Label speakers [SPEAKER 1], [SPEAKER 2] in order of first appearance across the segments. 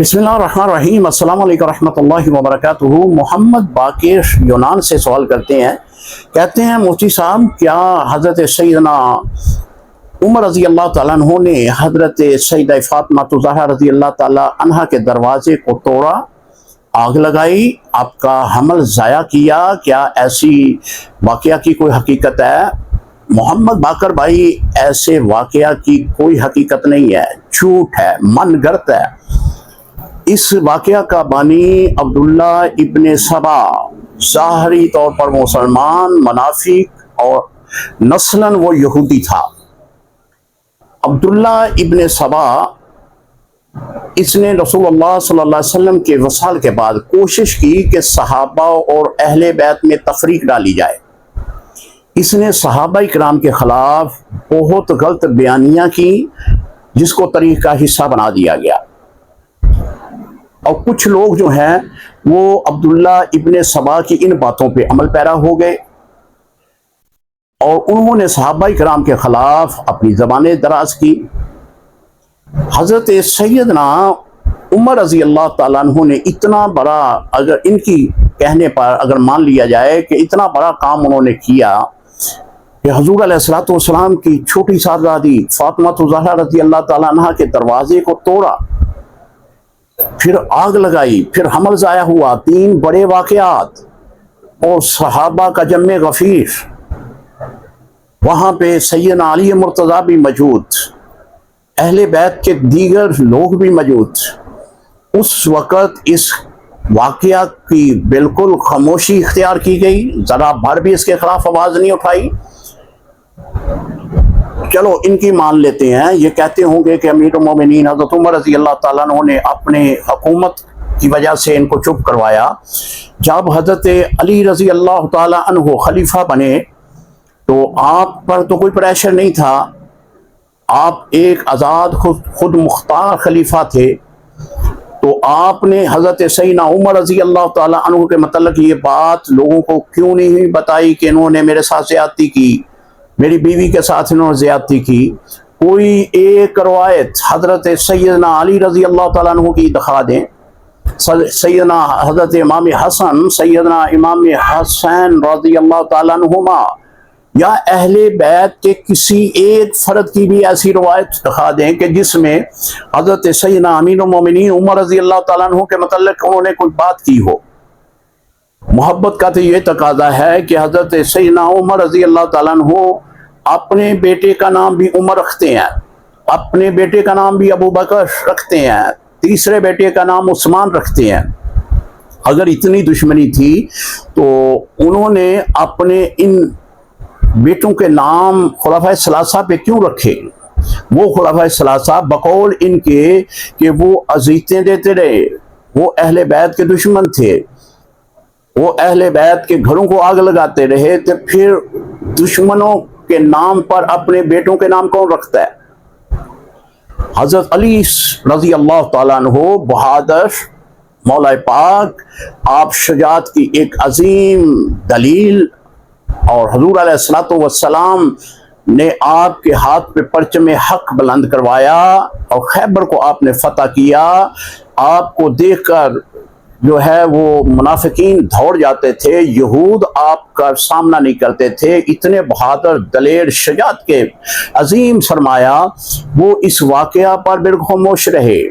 [SPEAKER 1] बिस्मिल्लाहिर्रहमानिर्रहीम। अस्सलाम वालेकुम रहमतुल्लाहि व बरकातुहू। मोहम्मद बाकिर यूनान से सवाल करते हैं, कहते हैं मुफ्ती साहब, क्या हज़रत सैयदना उमर रज़ी अल्लाह ताला अन्हु ने हज़रत सैयदा फ़ातिमा ज़हरा रज़ी अल्लाह ताला अन्हा के दरवाज़े को तोड़ा, आग लगाई, आपका हमल ज़ाया किया? क्या ऐसी वाक़या की कोई हकीकत है? मोहम्मद बाकर भाई, ऐसे वाक़या की कोई हकीकत नहीं है, झूठ है, मन गढ़ंत है। इस वाक़या का बानी अब्दुल्ला इब्ने सबा, ज़ाहरी तौर पर मुसलमान, मुनाफिक और नस्लन वो यहूदी था। अब्दुल्ला इब्ने सबा, इसने रसूलुल्लाह सल्लल्लाहु अलैहि वसल्लम के वसाल के बाद कोशिश की कि सहाबा और अहले बैत में तफरीक डाली जाए। इसने सहाबा इकराम के ख़िलाफ़ बहुत गलत बयानियाँ की, जिसको तरीक़ का हिस्सा बना दिया गया। और कुछ लोग जो हैं वो अब्दुल्ला इब्ने सबा की इन बातों पे अमल पैरा हो गए और उन्होंने सहाबा इकराम के ख़िलाफ़ अपनी ज़बानें दराज की। हज़रत सैयदना उमर रज़ी अल्लाह ताला अन्हु ने इतना बड़ा, अगर इनकी कहने पर अगर मान लिया जाए कि इतना बड़ा काम उन्होंने किया कि हुज़ूर अलैहिस्सलातु वस्सलाम की छोटी साहबजादी फ़ातिमा ज़हरा रज़ी अल्लाह ताला अन्हा के दरवाज़े को तोड़ा, फिर आग लगाई, फिर हमल ज़ाया हुआ, 3 बड़े वाक़यात, और सहाबा का जम्मे गफ़ीर, वहाँ पे सैयदना अली मुर्तज़ा भी मौजूद, अहले बैत के दीगर लोग भी मौजूद। उस वक़्त इस वाक़या की बिल्कुल खामोशी इख्तियार की गई, ज़रा भर भी इसके ख़िलाफ़ आवाज़ नहीं उठाई। चलो इनकी मान लेते हैं, ये कहते होंगे कि अमीरुल मोमिनीन हज़रत उमर रज़ी अल्लाह ताला अन्हु ने अपने हुकूमत की वजह से इनको चुप करवाया। जब हज़रत अली रज़ी अल्लाह ताला अन्हु खलीफा बने तो आप पर तो कोई प्रेशर नहीं था, आप एक आज़ाद खुद मुख्तार खलीफा थे। तो आपने हज़रत सैयदना उमर रज़ी अल्लाह ताला अन्हु के मतलब ये बात लोगों को क्यों नहीं बताई कि इन्होंने मेरे साथ ज़्यादती की, मेरी बीवी के साथ इन्होंने ज़्यादती की? कोई एक रवायत हज़रत सैयदना अली रज़ी अल्लाह ताला अन्हु की दिखा दें, सैयदना हज़रत इमाम हसन, सैयदना इमाम हसैन रज़ी अल्लाह ताला अन्हुमा, या अहले बैत के किसी एक फ़र्द की भी ऐसी रवायत दिखा दें कि जिसमें हज़रत सैयदना अमीरुल मोमिनीन उमर रज़ी अल्लाह ताला अन्हु के मतलब उन्होंने कोई बात की हो। मोहब्बत का तो ये तकाजा है कि हज़रत सैयदना उमर रज़ी अल्लाह ताला अन्हु अपने बेटे का नाम भी उमर रखते हैं, अपने बेटे का नाम भी अबू बकर रखते हैं, तीसरे बेटे का नाम उस्मान रखते हैं। अगर इतनी दुश्मनी थी तो उन्होंने अपने इन बेटों के नाम खुलाफाए सलासा पे क्यों रखे? वो खुलाफाए सलासा बकौल इनके कि वो अज़ीज़ें देते रहे, वो अहले बैत के दुश्मन थे, वो अहले बैत के घरों को आग लगाते रहे, तो फिर दुश्मनों के नाम पर अपने बेटों के नाम कौन रखता है? हज़रत अली रज़ी अल्लाह ताला अन्हु बहादुर, मौला पाक, आप शुजाअत की एक अजीम दलील, और हुज़ूर अलैहिस्सलातु वस्सलाम ने आपके हाथ पे परचम हक बुलंद करवाया और खैबर को आपने फतह किया। आपको देखकर जो है वो मुनाफिकीन दौड़ जाते थे, यहूद आपका सामना नहीं करते थे। इतने बहादुर, दलेर, शुजाअत के अजीम सरमाया, वो इस वाक़या पर बिल्कुल खामोश रहे।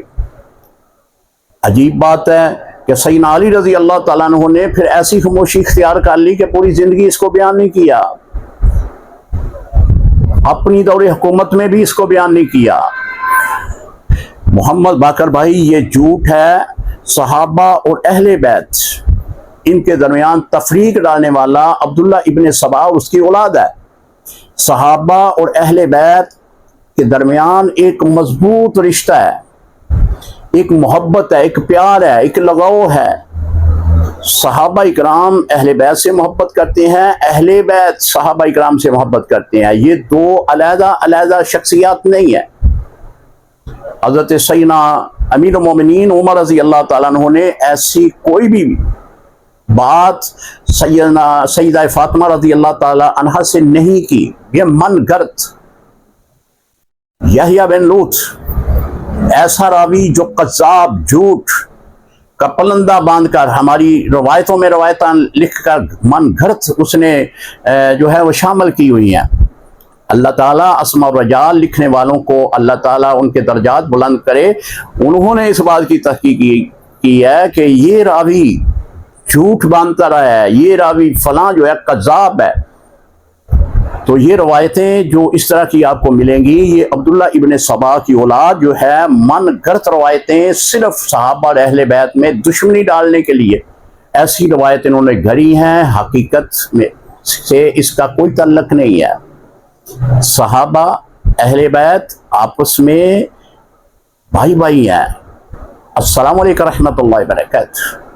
[SPEAKER 1] अजीब बात है कि सैयदना अली रज़ी अल्लाह ताला अन्हु ने फिर ऐसी खामोशी इख्तियार कर ली कि पूरी ज़िंदगी इसको बयान नहीं किया, अपनी दौरे हुकूमत में भी इसको बयान नहीं किया। मोहम्मद बाकर भाई, ये झूठ है। सहाबा और अहले बैत, इनके दरमियान तफरीक डालने वाला अब्दुल्ला इब्ने सबा और उसकी औलाद है। सहाबा और अहले बैत के दरमियान एक मजबूत रिश्ता है, एक मोहब्बत है, एक प्यार है, एक लगाव है। सहाबा इकराम अहले बैत से मोहब्बत करते हैं, अहले बैत सहाबा इकराम से मोहब्बत करते हैं। ये दो अलग-अलग शख्सियत नहीं है। हज़रत सैयदना अमीरुल मोमिनीन उमर रज़ी अल्लाह ताला अन्हु ने ऐसी कोई भी बात सैयदा फ़ातिमा रज़ी अल्लाह ताला अन्हा से नहीं की। ये मन गर्द। यहया बिन लूत ایسا راوی جو قذاب جھوٹ کا پلندہ باندھ کر ہماری روایتوں میں روایتاں لکھ کر من گھڑت اس نے جو ہے وہ شامل کی ہوئی ہیں. اللہ تعالیٰ اسماء الرجال لکھنے والوں کو اللہ تعالیٰ ان کے درجات بلند کرے. انہوں نے اس بات کی تحقیق کی ہے کہ یہ راوی جھوٹ باندھتا رہا ہے, یہ راوی فلاں جو ہے قذاب ہے. تو یہ روایتیں جو اس طرح کی آپ کو ملیں گی, یہ عبداللہ ابن سبا کی اولاد جو ہے من گھڑت روایتیں صرف صحابہ اور اہل بیت میں دشمنی ڈالنے کے لیے ایسی روایتیں انہوں نے گھڑی ہیں. حقیقت میں سے اس کا کوئی تعلق نہیں ہے. صحابہ اہل بیت آپس میں بھائی بھائی ہیں. السلام علیکم رحمۃ اللہ وبرکاتہ.